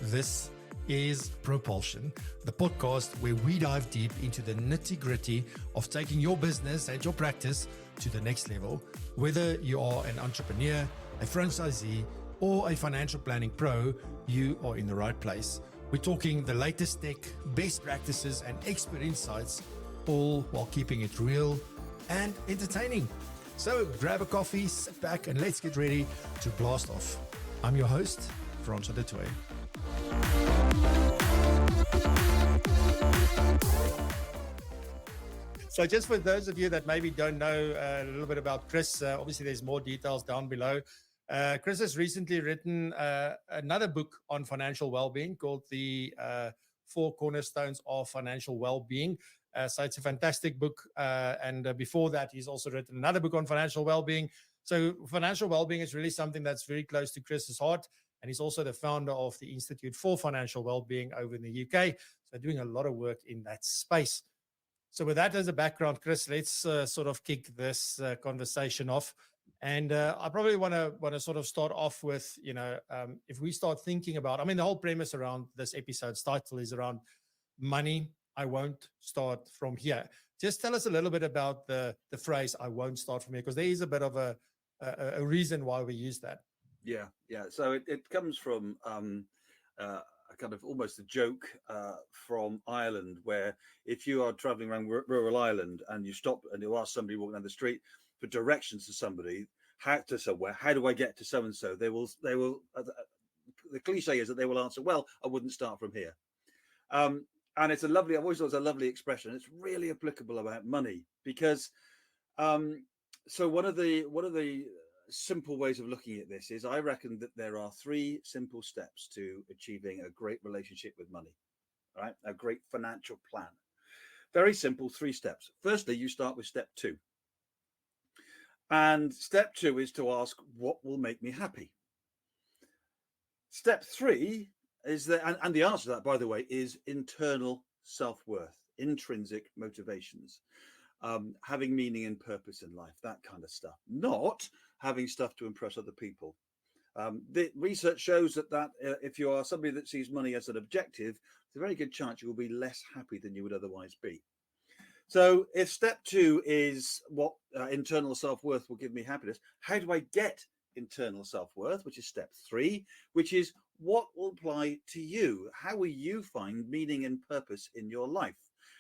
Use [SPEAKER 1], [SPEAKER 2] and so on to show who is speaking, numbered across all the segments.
[SPEAKER 1] This is Propulsion, the podcast where we dive deep into the nitty-gritty of taking your business and your practice to the next level. Whether you are an entrepreneur, a franchisee, or a financial planning pro, you are in the right place. We're talking the latest tech, best practices, and expert insights, all while keeping it real and entertaining. So grab a coffee, sit back, and let's get ready to blast off. I'm your host, Francois de Toy. So just for those of you that maybe don't know a little bit about Chris, obviously there's more details down below. Chris has recently written another book on financial well-being called the 4 Cornerstones of Financial Well-being. So it's a fantastic book. And before that, he's also written another book on financial well-being. So financial well-being is really something that's very close to Chris's heart. And he's also the founder of the Institute for Financial Well-being over in the UK. So doing a lot of work in that space. So with that as a background, Chris, let's sort of kick this conversation off. And I probably want to sort of start off with, if we start thinking about, the whole premise around this episode's title is around money. I won't start from here. Just tell us a little bit about the phrase, I won't start from here, because there is a bit of a reason why we use that.
[SPEAKER 2] Yeah. So it comes from a kind of almost a joke from Ireland, where if you are traveling around rural Ireland and you stop and you ask somebody walking down the street for directions to somebody, how do I get to so and so? They will. The cliche is that they will answer, "Well, I wouldn't start from here." And it's I've always thought it's a lovely expression. It's really applicable about money because, so one of the simple ways of looking at this is I reckon that there are 3 simple steps to achieving a great relationship with money, right? A great financial plan. Very simple 3 steps. Firstly, you start with step 2. And step 2 is to ask, what will make me happy? Step 3 is that, and the answer to that, by the way, is internal self-worth, intrinsic motivations. Having meaning and purpose in life, that kind of stuff, not having stuff to impress other people. The research shows that if you are somebody that sees money as an objective, there's a very good chance you will be less happy than you would otherwise be. So if step 2 is what internal self-worth will give me happiness, how do I get internal self-worth, which is step 3, which is what will apply to you? How will you find meaning and purpose in your life?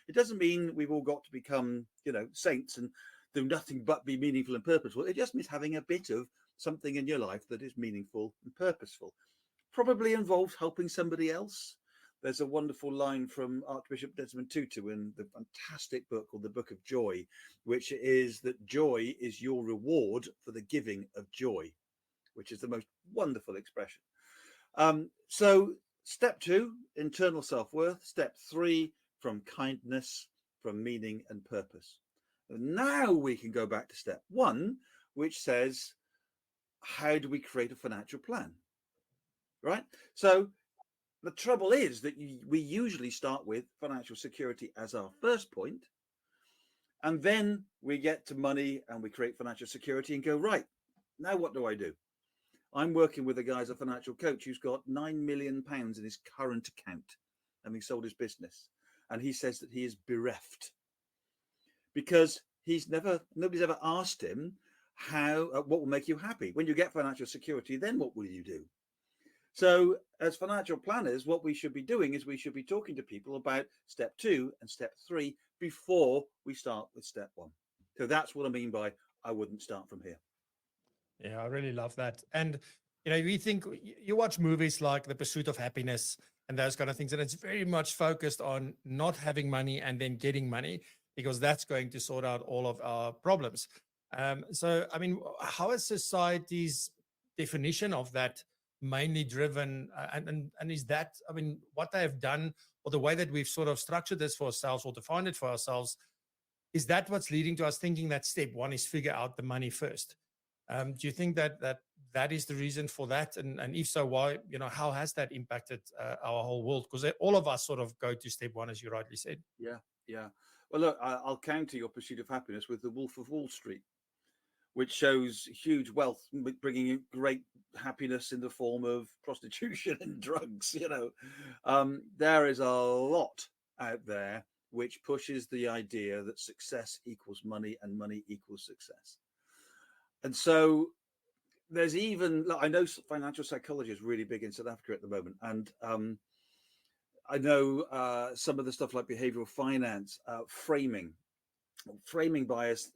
[SPEAKER 2] It doesn't mean we've all got to become, saints and do nothing but be meaningful and purposeful. It just means having a bit of something in your life that is meaningful and purposeful. Probably involves helping somebody else. There's a wonderful line from Archbishop Desmond Tutu in the fantastic book called The Book of Joy, which is that joy is your reward for the giving of joy, which is the most wonderful expression. So step 2, internal self-worth. Step 3, from kindness, from meaning and purpose. And now we can go back to step 1, which says, how do we create a financial plan? Right? So the trouble is that we usually start with financial security as our first point, and then we get to money and we create financial security and go, right, now what do I do? I'm working with a guy as a financial coach who's got £9 million in his current account, having sold his business. And he says that he is bereft because nobody's ever asked him what will make you happy. When you get financial security, then what will you do? So as financial planners, what we should be doing is we should be talking to people about step 2 and step 3 before we start with step 1. So that's what I mean by I wouldn't start from here.
[SPEAKER 1] Yeah, I really love that. And, we think you watch movies like The Pursuit of Happiness and those kind of things, and it's very much focused on not having money and then getting money, because that's going to sort out all of our problems. So, how is society's definition of that mainly driven? And is that, what they have done, or the way that we've sort of structured this for ourselves or defined it for ourselves, is that what's leading to us thinking that step 1 is figure out the money first? Do you think that is the reason for that? And if so, why? How has that impacted our whole world? Because all of us sort of go to step 1, as you rightly said.
[SPEAKER 2] Yeah. Well, look, I'll counter your pursuit of happiness with The Wolf of Wall Street, which shows huge wealth, bringing in great happiness in the form of prostitution and drugs. There is a lot out there which pushes the idea that success equals money and money equals success. And so there's even, I know financial psychology is really big in South Africa at the moment, and I know some of the stuff like behavioral finance, framing bias.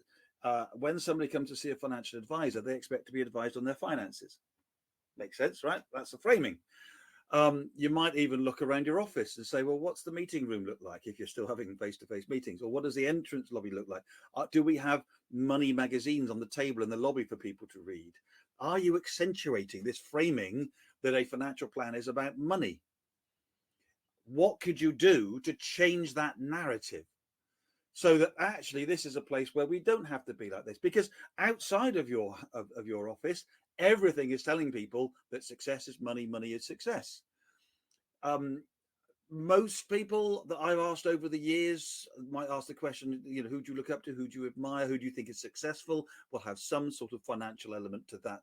[SPEAKER 2] When somebody comes to see a financial advisor, they expect to be advised on their finances. Makes sense, right? That's the framing. You might even look around your office and say, well, what's the meeting room look like if you're still having face-to-face meetings? Or what does the entrance lobby look like? Do we have money magazines on the table in the lobby for people to read? Are you accentuating this framing that a financial plan is about money? What could you do to change that narrative so that actually this is a place where we don't have to be like this? Because outside of your office, everything is telling people that success is money, money is success. Most people that I've asked over the years might ask the question, who do you look up to? Who do you admire? Who do you think is successful? Will have some sort of financial element to that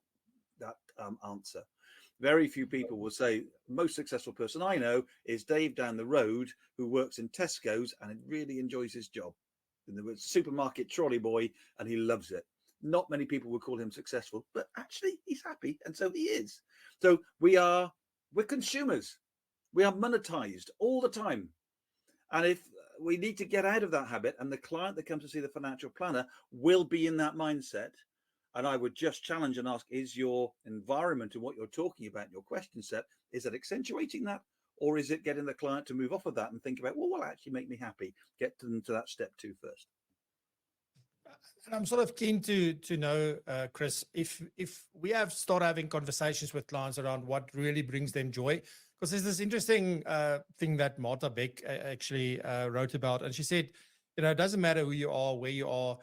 [SPEAKER 2] answer. Very few people will say, most successful person I know is Dave down the road who works in Tesco's and really enjoys his job. In the supermarket trolley boy, and he loves it. Not many people would call him successful, but actually he's happy, and so he is. So we're consumers. We are monetized all the time. And if we need to get out of that habit, and the client that comes to see the financial planner will be in that mindset, and I would just challenge and ask, is your environment and what you're talking about in your question set, is that accentuating that? Or is it getting the client to move off of that and think about, well, what will actually make me happy? Get them to that step 2 first.
[SPEAKER 1] And I'm sort of keen to know, Chris, if we started having conversations with clients around what really brings them joy, because there's this interesting thing that Martha Beck actually wrote about, and she said, it doesn't matter who you are, where you are,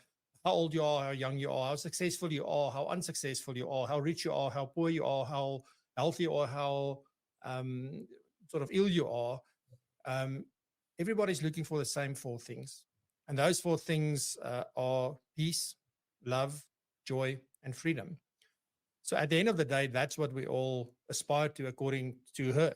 [SPEAKER 1] how old you are, how young you are, how successful you are, how unsuccessful you are, how rich you are, how poor you are, how healthy or how sort of ill you are. Everybody's looking for the same 4 things. And those 4 things are peace, love, joy, and freedom. So at the end of the day, that's what we all aspire to, according to her.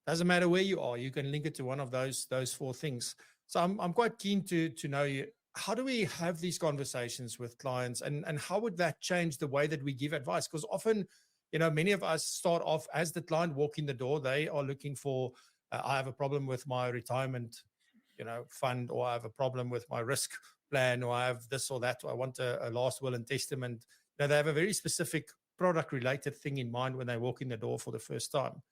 [SPEAKER 1] Doesn't matter where you are, you can link it to one of those 4 things. So I'm quite keen to know you. How do we have these conversations with clients, and how would that change the way that we give advice? Because often, many of us start off as the client walk in the door. They are looking for, I have a problem with my retirement fund, or I have a problem with my risk plan, or I have this or that, or I want a last will and testament. They have a very specific product related thing in mind when they walk in the door for the first time.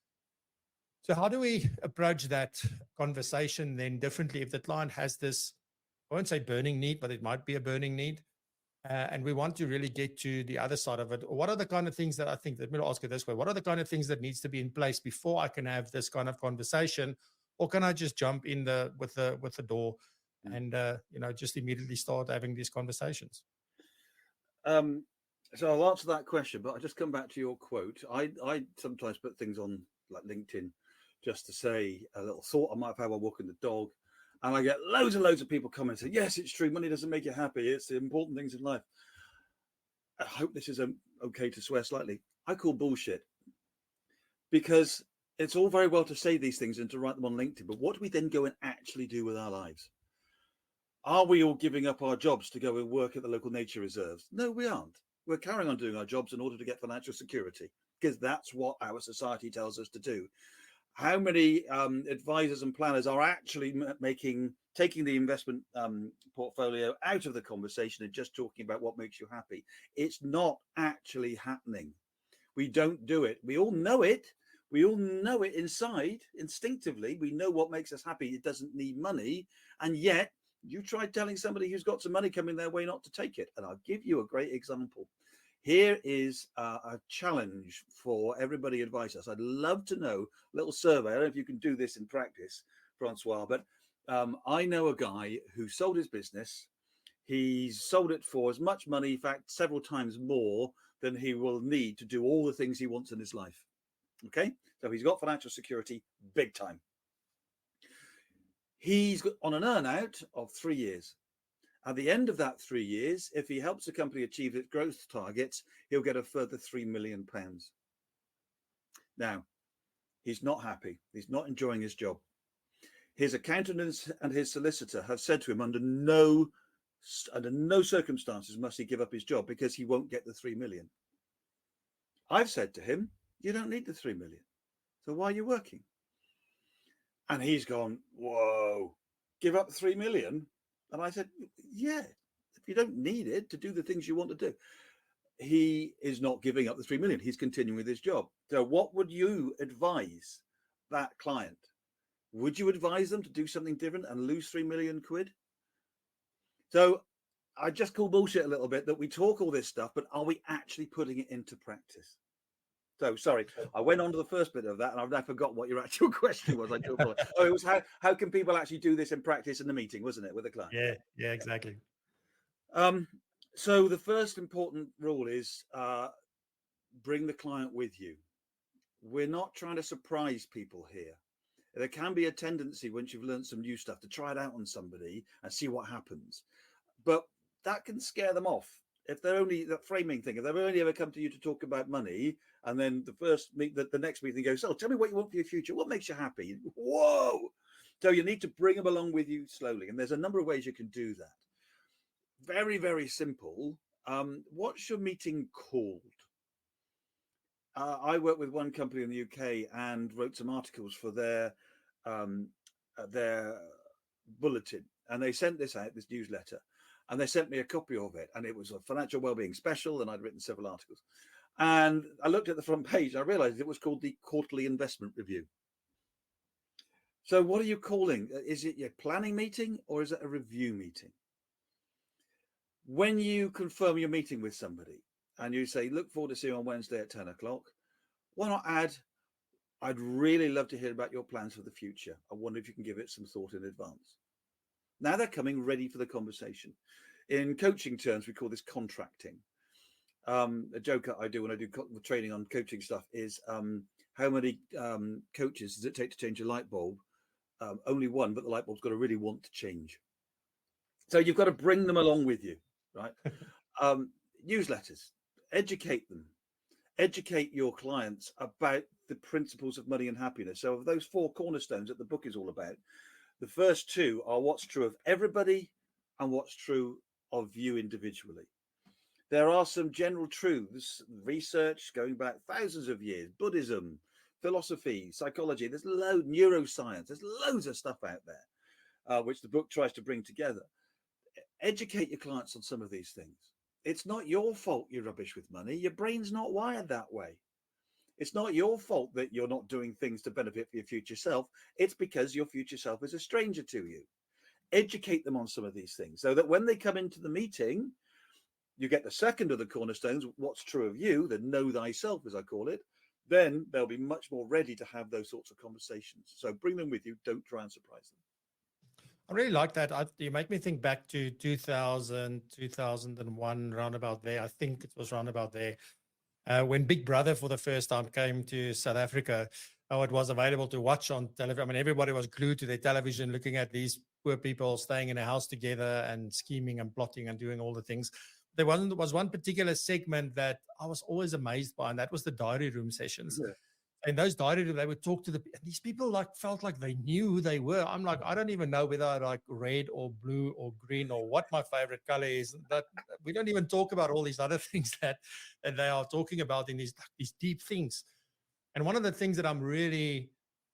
[SPEAKER 1] So how do we approach that conversation then differently if the client has this, I won't say burning need, but it might be a burning need, and we want to really get to the other side of it? What are the kind of things that I think, let me ask it this way, what are the kind of things that needs to be in place before I can have this kind of conversation? Or can I just jump in with the door and just immediately start having these conversations?
[SPEAKER 2] So I'll answer that question, but I'll just come back to your quote. I sometimes put things on like LinkedIn just to say a little thought I might have had while walking the dog, and I get loads and loads of people come and say, yes, it's true, money doesn't make you happy, it's the important things in life. I hope this is okay to swear slightly. I call bullshit, because it's all very well to say these things and to write them on LinkedIn, but what do we then go and actually do with our lives? Are we all giving up our jobs to go and work at the local nature reserves? No, we aren't. We're carrying on doing our jobs in order to get financial security, because that's what our society tells us to do. How many advisors and planners are actually taking the investment portfolio out of the conversation and just talking about what makes you happy? It's not actually happening. We don't do it. We all know it. We all know it inside, instinctively. We know what makes us happy. It doesn't need money. And yet you try telling somebody who's got some money coming their way not to take it. And I'll give you a great example. Here is a challenge for everybody advising us. I'd love to know, a little survey. I don't know if you can do this in practice, Francois, but I know a guy who sold his business. He's sold it for as much money, in fact, several times more than he will need to do all the things he wants in his life. Okay, so he's got financial security big time. He's on an earn out of 3 years. At the end of that 3 years, if he helps the company achieve its growth targets, he'll get a further £3 million. Now, he's not happy. He's not enjoying his job. His accountant and his solicitor have said to him, under no circumstances must he give up his job, because he won't get the 3 million. I've said to him, you don't need the 3 million. So why are you working? And he's gone, whoa, give up 3 million? And I said, yeah, if you don't need it to do the things you want to do. He is not giving up the 3 million. He's continuing with his job. So what would you advise that client? Would you advise them to do something different and lose 3 million quid? So I just call bullshit a little bit that we talk all this stuff, but are we actually putting it into practice? So sorry, I went on to the first bit of that, and I've now forgotten what your actual question was. I do apologize. Oh, it was how can people actually do this in practice in the meeting, wasn't it, with a client?
[SPEAKER 1] Yeah, exactly.
[SPEAKER 2] So the first important rule is bring the client with you. We're not trying to surprise people here. There can be a tendency, once you've learned some new stuff, to try it out on somebody and see what happens. But that can scare them off. If they're only that framing thing, if they've only ever come to you to talk about money, and then the next meeting goes, oh, tell me what you want for your future. What makes you happy? Whoa. So you need to bring them along with you slowly. And there's a number of ways you can do that. Very, very simple. What's your meeting called? I work with one company in the UK and wrote some articles for their bulletin, and they sent this out, this newsletter, and they sent me a copy of it, and it was a financial wellbeing special, and I'd written several articles. And I looked at the front page, and I realized it was called the Quarterly Investment Review. So what are you calling? Is it your planning meeting, or is it a review meeting? When you confirm your meeting with somebody and you say, look forward to seeing you on Wednesday at 10 o'clock, why not add, I'd really love to hear about your plans for the future. I wonder if you can give it some thought in advance. Now they're coming ready for the conversation. In coaching terms, we call this contracting. A joke I do when I do training on coaching stuff is how many coaches does it take to change a light bulb? Only one, but the light bulb's got to really want to change. So you've got to bring them along with you, right? Newsletters, educate them. Educate your clients about the principles of money and happiness. So of those 4 cornerstones that the book is all about, the first 2 are what's true of everybody and what's true of you individually. There are some general truths, research going back thousands of years, Buddhism, philosophy, psychology, there's neuroscience, there's loads of stuff out there, which the book tries to bring together. Educate your clients on some of these things. It's not your fault you're rubbish with money. Your brain's not wired that way. It's not your fault that you're not doing things to benefit for your future self. It's because your future self is a stranger to you. Educate them on some of these things so that when they come into the meeting, you get the second of the cornerstones, what's true of you, the know thyself, as I call it, then they'll be much more ready to have those sorts of conversations. So bring them with you. Don't try and surprise them.
[SPEAKER 1] I really like that. You make me think back to 2000, 2001, roundabout there. I think it was roundabout there. When Big Brother for the first time came to South Africa, how it was available to watch on television. I mean, everybody was glued to their television looking at these poor people staying in a house together and scheming and plotting and doing all the things. There was one particular segment that I was always amazed by, and that was the diary room sessions.
[SPEAKER 2] Yeah.
[SPEAKER 1] In those diary rooms, they would talk to these people like felt like they knew who they were. I'm like, I don't even know whether I like red or blue or green or what my favorite color is. That we don't even talk about all these other things that they are talking about in these deep things. And one of the things that I'm really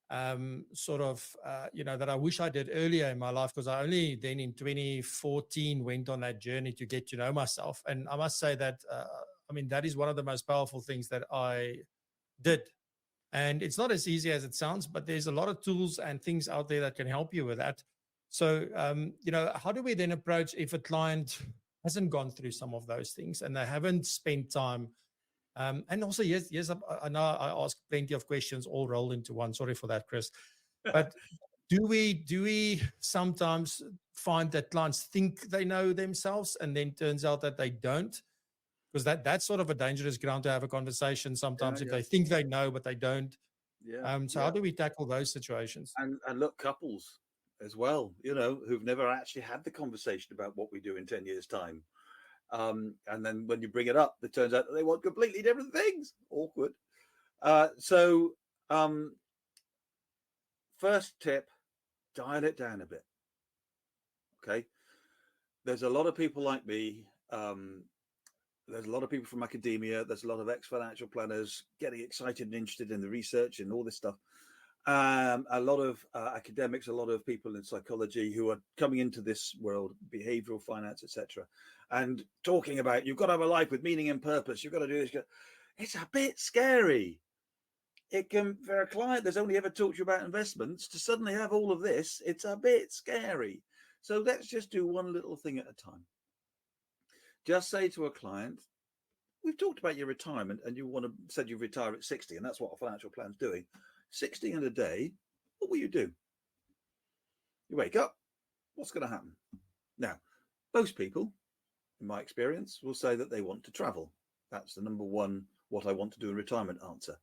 [SPEAKER 1] that I wish I did earlier in my life, because I only then in 2014 went on that journey to get to know myself. And I must say that, that is one of the most powerful things that I did. And it's not as easy as it sounds, but there's a lot of tools and things out there that can help you with that. So, how do we then approach if a client hasn't gone through some of those things and they haven't spent time? And also, yes, I know I ask plenty of questions all rolled into one. Sorry for that, Chris. But do we sometimes find that clients think they know themselves and then turns out that they don't? Because that's sort of a dangerous ground to have a conversation sometimes if they think they know, but they don't. How do we tackle those situations?
[SPEAKER 2] And look, couples as well, who've never actually had the conversation about what we do in 10 years' time. And then when you bring it up, it turns out that they want completely different things. Awkward. So, first tip, dial it down a bit. Okay. There's a lot of people like me. There's a lot of people from academia. There's a lot of ex-financial planners getting excited and interested in the research and all this stuff. A lot of academics, a lot of people in psychology who are coming into this world, behavioral finance, etc., and talking about you've got to have a life with meaning and purpose. You've got to do this. It's a bit scary. It can, for a client that's only ever talked to you about investments, to suddenly have all of this, it's a bit scary. So let's just do one little thing at a time. Just say to a client, we've talked about your retirement and you said you retire at 60, and that's what a financial plan's doing. 60 in a day, what will you do? You wake up, what's going to happen? Now, most people, in my experience, will say that they want to travel. That's the number one, what I want to do in retirement answer,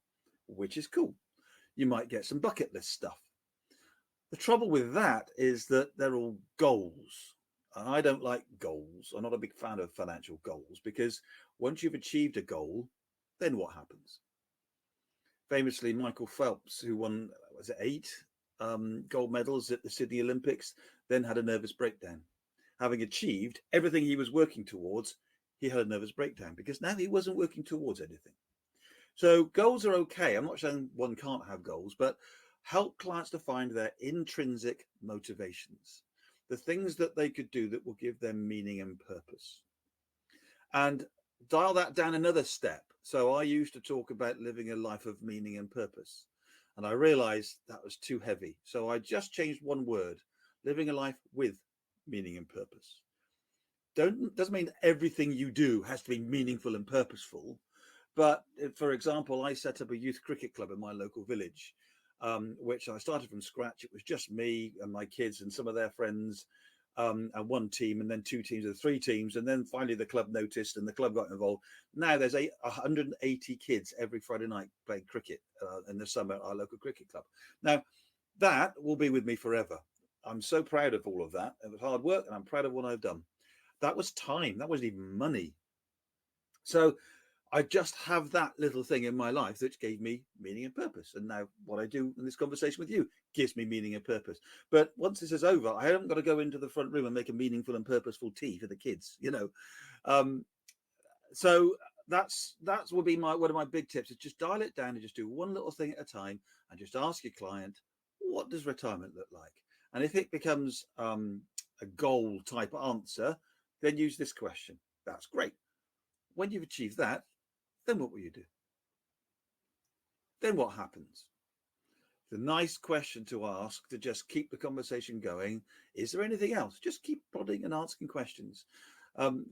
[SPEAKER 2] which is cool. You might get some bucket list stuff. The trouble with that is that they're all goals. And I don't like goals. I'm not a big fan of financial goals, because once you've achieved a goal, then what happens? Famously, Michael Phelps, who won, was it 8 gold medals at the Sydney Olympics, then had a nervous breakdown. Having achieved everything he was working towards, he had a nervous breakdown because now he wasn't working towards anything. So goals are okay. I'm not saying one can't have goals, but help clients to find their intrinsic motivations, the things that they could do that will give them meaning and purpose. And dial that down another step. So I used to talk about living a life of meaning and purpose, and I realized that was too heavy. So I just changed one word: living a life with meaning and purpose. Doesn't mean everything you do has to be meaningful and purposeful. But for example, I set up a youth cricket club in my local village, which I started from scratch. It was just me and my kids and some of their friends, and one team, and then 2 teams and 3 teams. And then finally the club noticed and the club got involved. Now there's 180 kids every Friday night playing cricket in the summer at our local cricket club. Now that will be with me forever. I'm so proud of all of that. It was hard work and I'm proud of what I've done. That was time. That wasn't even money. So I just have that little thing in my life that gave me meaning and purpose. And now what I do in this conversation with you gives me meaning and purpose. But once this is over, I haven't got to go into the front room and make a meaningful and purposeful tea for the kids, you know. So that's will be one of my big tips, is just dial it down and just do one little thing at a time, and just ask your client, what does retirement look like? And if it becomes a goal type answer, then use this question. That's great. When you've achieved that, then what will you do? Then what happens? It's a nice question to ask to just keep the conversation going. Is there anything else? Just keep prodding and asking questions.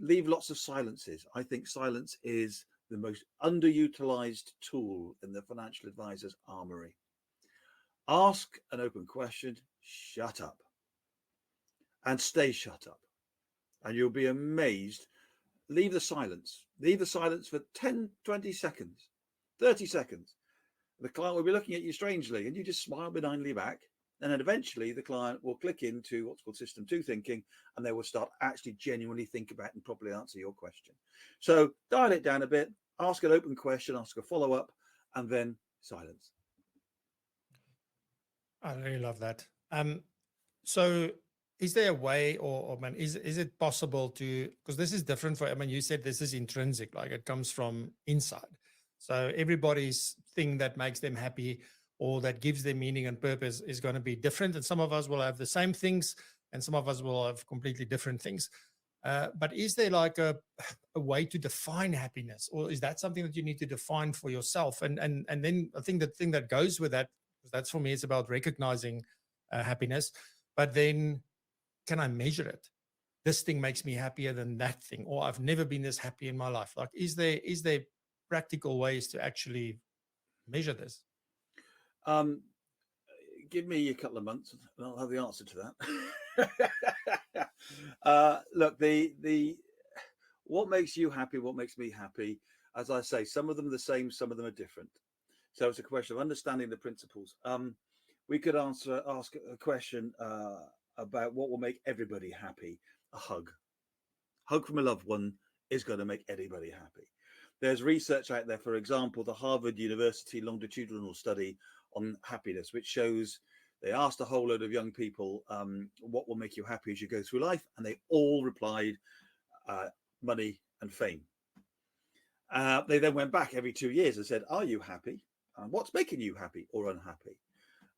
[SPEAKER 2] Leave lots of silences. I think silence is the most underutilized tool in the financial advisor's armory. Ask an open question, shut up, and stay shut up. And you'll be amazed. Leave the silence. Leave the silence for 10, 20 seconds, 30 seconds. The client will be looking at you strangely, and you just smile benignly back. And then eventually the client will click into what's called system 2 thinking, and they will start actually genuinely think about and properly answer your question. So dial it down a bit, ask an open question, ask a follow-up, and then silence.
[SPEAKER 1] I really love that. So is there a way, or man, is it possible to, because this is different for, I mean, you said this is intrinsic, like it comes from inside. So everybody's thing that makes them happy or that gives them meaning and purpose is going to be different. And some of us will have the same things and some of us will have completely different things. But is there like a way to define happiness, or is that something that you need to define for yourself? And then I think the thing that goes with that, because that's for me, it's about recognizing happiness, but then can I measure it? This thing makes me happier than that thing, or I've never been this happy in my life. Like, is there practical ways to actually measure this?
[SPEAKER 2] Give me a couple of months and I'll have the answer to that. Look, the what makes you happy, what makes me happy, as I say, some of them are the same, some of them are different. So it's a question of understanding the principles. We could ask a question about what will make everybody happy. A hug from a loved one is going to make anybody happy. There's research out there, for example, the Harvard University longitudinal study on happiness, which shows they asked a whole load of young people, what will make you happy as you go through life? And they all replied, money and fame. They then went back every 2 years and said, are you happy? What's making you happy or unhappy?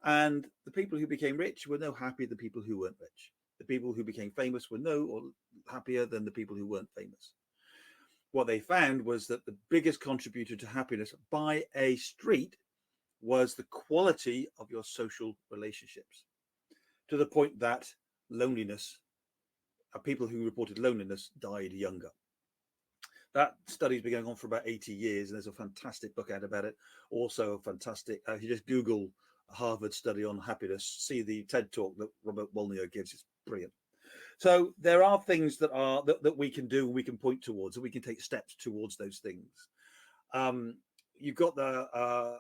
[SPEAKER 2] And the people who became rich were no happier than people who weren't rich. The people who became famous were no or happier than the people who weren't famous. What they found was that the biggest contributor to happiness by a street was the quality of your social relationships, to the point that loneliness, people who reported loneliness died younger. That study's been going on for about 80 years, and there's a fantastic book out about it. Also a fantastic, if you just Google Harvard study on happiness, see the TED talk that Robert Wallner gives. It's brilliant. So there are things that we can do, we can point towards, and we can take steps towards those things. You've got the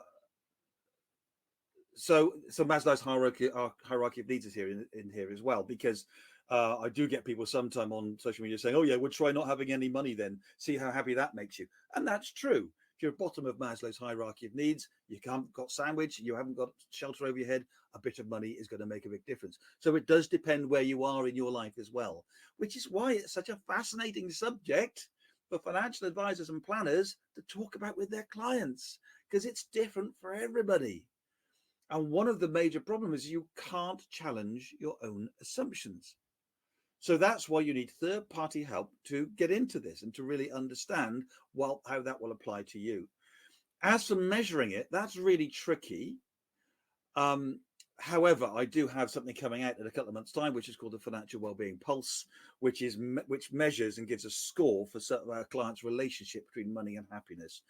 [SPEAKER 2] so Maslow's hierarchy of needs is here in here as well, because I do get people sometime on social media saying, oh yeah, we'll try not having any money then, see how happy that makes you. And that's true. If you're at the bottom of Maslow's hierarchy of needs, you haven't got sandwich, you haven't got shelter over your head, a bit of money is going to make a big difference. So it does depend where you are in your life as well, which is why it's such a fascinating subject for financial advisors and planners to talk about with their clients, because it's different for everybody. And one of the major problems is you can't challenge your own assumptions. So that's why you need third-party help to get into this and to really understand how that will apply to you. As for measuring it, that's really tricky. However, I do have something coming out in a couple of months' time, which is called the Financial Wellbeing Pulse, which measures and gives a score for certain of our clients' relationship between money and happiness.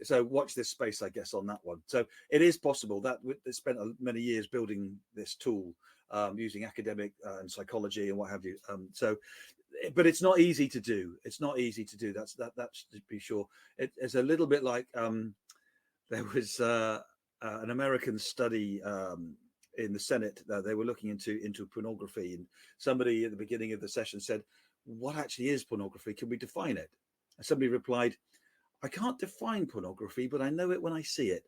[SPEAKER 2] So watch this space, I guess, on that one. So it is possible that they spent many years building this tool using academic and psychology and what have you. But it's not easy to do. It's not easy to do. That's to be sure. It's a little bit like there was an American study in the Senate. They were looking into pornography, and somebody at the beginning of the session said, what actually is pornography? Can we define it? And somebody replied, I can't define pornography, but I know it when I see it.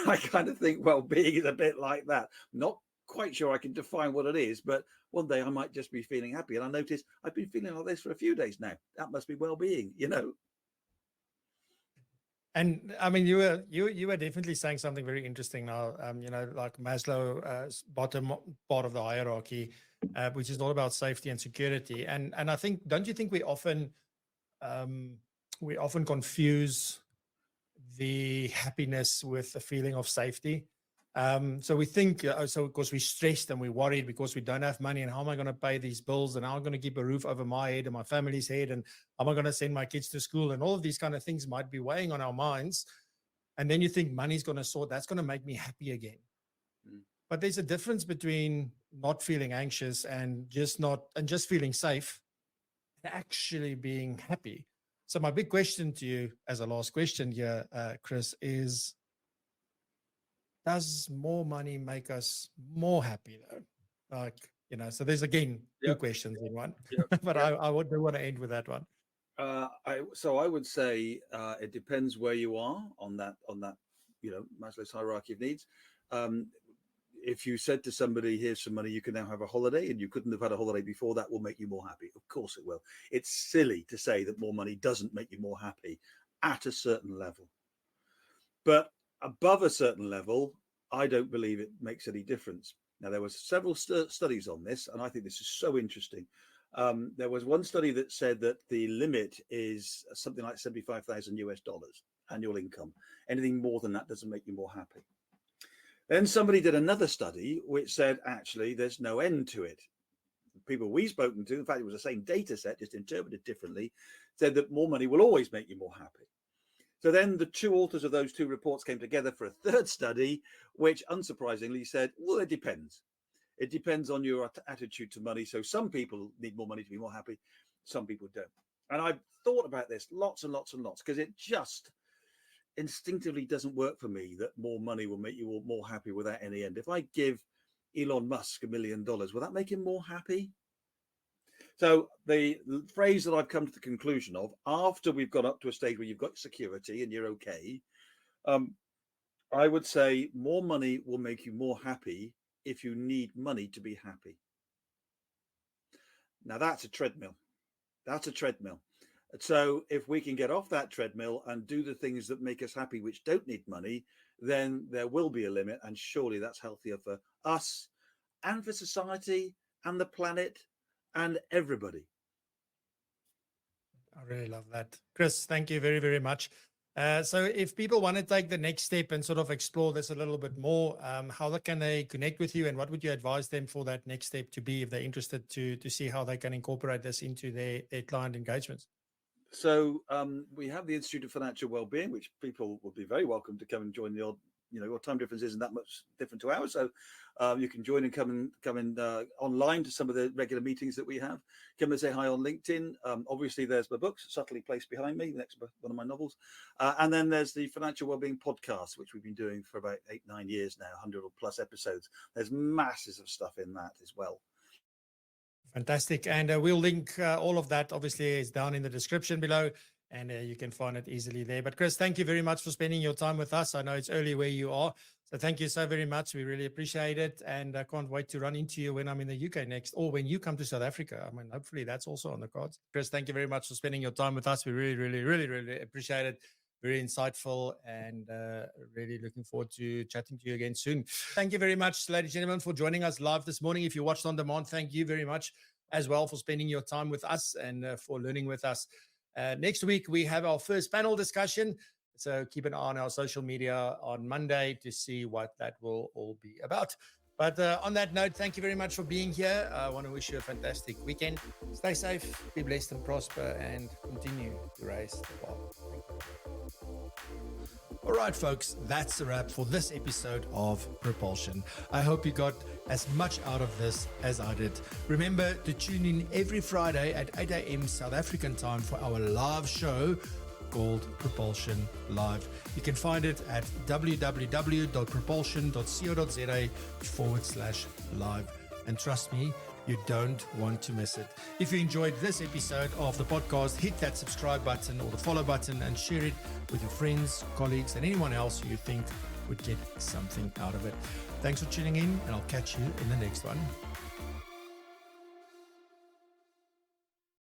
[SPEAKER 2] I kind of think well-being is a bit like that. Not quite sure I can define what it is, but one day I might just be feeling happy, and I notice I've been feeling like this for a few days now. That must be well-being, you know.
[SPEAKER 1] And I mean, you were definitely saying something very interesting now. Like Maslow's bottom part of the hierarchy, which is all about safety and security. And I think, don't you think we often confuse the happiness with the feeling of safety? So we think, so because we're stressed and we're worried because we don't have money, and how am I going to pay these bills, and how am I going to keep a roof over my head and my family's head, and how am I going to send my kids to school, and all of these kind of things might be weighing on our minds. And then you think money's going to sort, that's going to make me happy again. But there's a difference between not feeling anxious and just feeling safe and actually being happy. So my big question to you as a last question here, Chris, is, does more money make us more happy though? Like, so there's again two questions in one, but I do want to end with that one.
[SPEAKER 2] I would say it depends where you are on that, Maslow's hierarchy of needs. If you said to somebody, here's some money, you can now have a holiday, and you couldn't have had a holiday before, that will make you more happy. Of course it will. It's silly to say that more money doesn't make you more happy at a certain level. But above a certain level, I don't believe it makes any difference. Now, there was several studies on this, and I think this is so interesting. There was one study that said that the limit is something like $75,000 annual income. Anything more than that doesn't make you more happy. Then somebody did another study which said, actually, there's no end to it. People we've spoken to, in fact, it was the same data set, just interpreted differently, said that more money will always make you more happy. So then the two authors of those two reports came together for a third study, which unsurprisingly said, well, it depends. It depends on your attitude to money. So some people need more money to be more happy. Some people don't. And I've thought about this lots and lots and lots, because it just instinctively doesn't work for me that more money will make you more happy without any end. If I give Elon Musk $1 million, will that make him more happy? So the phrase that I've come to the conclusion of, after we've got up to a stage where you've got security and you're okay, I would say more money will make you more happy if you need money to be happy. Now that's a treadmill. That's a treadmill. So if we can get off that treadmill and do the things that make us happy, which don't need money, then there will be a limit. And surely that's healthier for us and for society and the planet and everybody.
[SPEAKER 1] I really love that. Chris, thank you very, very much. So if people want to take the next step and sort of explore this a little bit more, how can they connect with you, and what would you advise them for that next step to be if they're interested to see how they can incorporate this into their client engagements?
[SPEAKER 2] So we have the Institute of Financial Wellbeing, which people will be very welcome to come and join. The odd, your time difference isn't that much different to ours, so you can join and come in online to some of the regular meetings that we have. Come and say hi on LinkedIn. Obviously, there's my books subtly placed behind me, next to one of my novels, and then there's the Financial Wellbeing podcast, which we've been doing for about 8-9 years now, 100 or plus episodes. There's masses of stuff in that as well.
[SPEAKER 1] Fantastic. And we'll link all of that, obviously, is down in the description below, and you can find it easily there. But Chris, thank you very much for spending your time with us. I know it's early where you are, so thank you so very much. We really appreciate it, and I can't wait to run into you when I'm in the UK next, or when you come to South Africa. I mean, hopefully that's also on the cards. Chris, thank you very much for spending your time with us. We really, really, really, really appreciate it. Very insightful, and really looking forward to chatting to you again soon. Thank you very much, ladies and gentlemen, for joining us live this morning. If you watched on demand, thank you very much as well for spending your time with us and for learning with us. Next week, we have our first panel discussion. So keep an eye on our social media on Monday to see what that will all be about. But on that note, thank you very much for being here. I want to wish you a fantastic weekend. Stay safe, be blessed and prosper, and continue to raise the bar. All right, folks, that's a wrap for this episode of Propulsion. I hope you got as much out of this as I did. Remember to tune in every Friday at 8 a.m. South African time for our live show called Propulsion Live. You can find it at www.propulsion.co.za/live. And trust me, you don't want to miss it. If you enjoyed this episode of the podcast, hit that subscribe button or the follow button and share it with your friends, colleagues, and anyone else who you think would get something out of it. Thanks for tuning in, and I'll catch you in the next one.